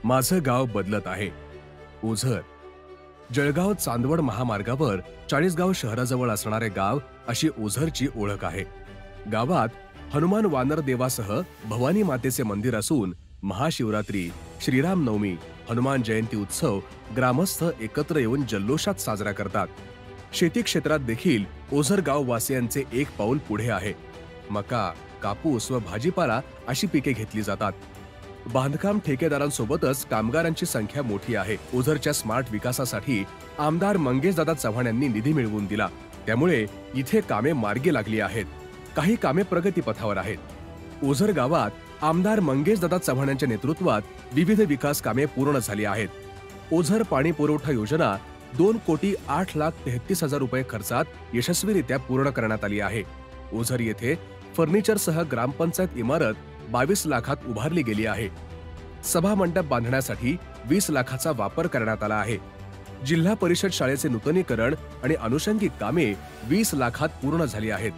माझं गाव बदलत आहे. ओझर जळगाव चांदवड महामार्गावर चाळीसगाव शहराजवळ असणारे गाव अशी ओझरची ओळख आहे. गावात हनुमान वानर देवासह भवानी मातेचे मंदिर असून महाशिवरात्री, श्रीरामनवमी, हनुमान जयंती उत्सव ग्रामस्थ एकत्र येऊन जल्लोषात साजरा करतात. शेती क्षेत्रात देखील ओझर गाव वासियांचे एक पाऊल पुढे आहे. मका, कापूस व भाजीपाला अशी पिके घेतली जातात. बांधकाम ठेकेदारांसोबतच कामगारांची संख्या मोठी आहे. ओझरच्या स्मार्ट विकासासाठी आमदार मंगेशदादा चव्हाण यांनी निधी मिळवून दिला. त्यामुळे इथे कामे मार्गी लागली आहेत. काही कामे प्रगतीपथावर आहेत. ओझर गावात आमदार मंगेशदादा चव्हाण यांच्या नेतृत्वात विविध विकास कामे पूर्ण झाली आहेत. ओझर पाणी पुरवठा योजना 2,08,33,000 रुपये खर्चात यशस्वीरित्या पूर्ण करण्यात आली आहे. ओझर येथे फर्निचरसह ग्रामपंचायत इमारत 22 लाखात उभारली गेली आहे. सभा मंडप बांधण्यासाठी 20 लाखाचा वापर करण्यात आला आहे. जिल्हा परिषद शाळेचे नूतनीकरण आणि अनुषंगिक कामे 20 लाखात पूर्ण झाली आहेत.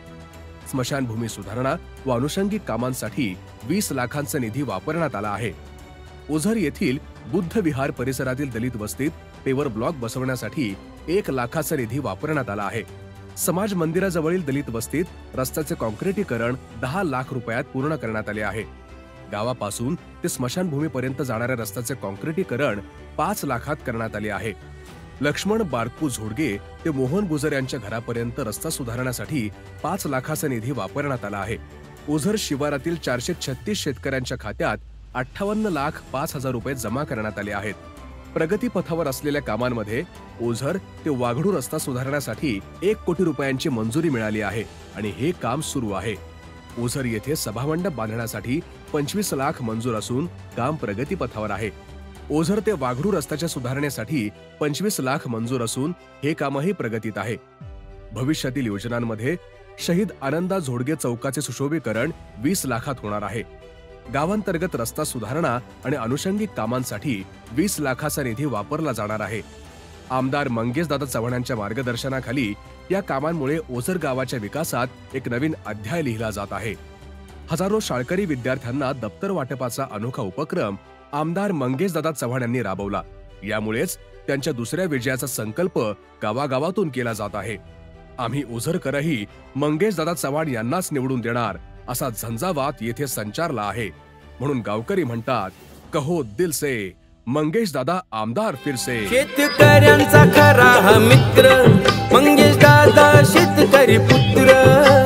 स्मशानभूमी सुधारणा व अनुषंगिक कामांसाठी 20 लाखांचा निधी वापरण्यात आला आहे. ओझर येथील बुद्ध विहार परिसरातील दलित वस्तीत पेवर ब्लॉक बसवण्यासाठी 1 लाखाचा निधी वापरण्यात आला आहे. समाज मंदिराजवळील दलित वस्तीत रस्त्याचे कॉन्क्रिटीकरण 10 लाख रुपयात पूर्ण करण्यात आले आहे. गावापासून ते स्मशानभूमीपर्यंत जाणाऱ्या रस्त्याचे कॉन्क्रिटीकरण 5 लाखात करण्यात आले आहे. लक्ष्मण बारकू झोडगे ते मोहन गुजर यांच्या घरापर्यंत रस्ता सुधारण्यासाठी 5 लाखाचा निधी वापरण्यात आला आहे. ओझर शिवारातील 436 शेतकऱ्यांच्या खात्यात 58,05,000 रुपये जमा करण्यात आले आहेत. प्रगतीपथावर असलेल्या कामांमध्ये ओझर ते वाघडू रस्ता सुधारण्यासाठी 1 कोटी रुपयांची मंजुरी मिळाली आहे आणि हे काम सुरू आहे. ओझर येथे सभामंडप बांधण्यासाठी 25 लाख मंजूर असून काम प्रगतीपथावर आहे. ओझर ते वाघडू रस्त्याच्या सुधारणेसाठी 25 लाख मंजूर असून हे कामही प्रगतीत आहे. भविष्यातील योजनांमध्ये शहीद आनंदा झोडगे चौकाचे सुशोभीकरण 20 लाखात होणार आहे. गावांतर्गत रस्ता सुधारणा आणि अनुषंगिक कामांसाठी 20 लाखाचा निधी वापरला जाणार आहे. आमदार मंगेशदादा चव्हाणांच्या मार्गदर्शनाखाली या कामांमुळे ओझर गावाच्या विकासात एक नवीन अध्याय लिहिला जात आहे. हजारो शाळकरी विद्यार्थ्यांना दप्तर वाटपाचा अनोखा उपक्रम आमदार मंगेशदादा चव्हाण यांनी राबवला. यामुळेच त्यांच्या दुसऱ्या विजयाचा संकल्प गावागावातून केला जात आहे. आम्ही ओझरकरही मंगेशदादा चव्हाण यांनाच निवडून देणार असा झंझावात येथे संचारला आहे. म्हणून गावकरी म्हणतात, कहो दिल से मंगेशदादा आमदार फिरसे. शेतकऱ्यांचा खरा हा मित्र मंगेशदादा शेतकरी पुत्र.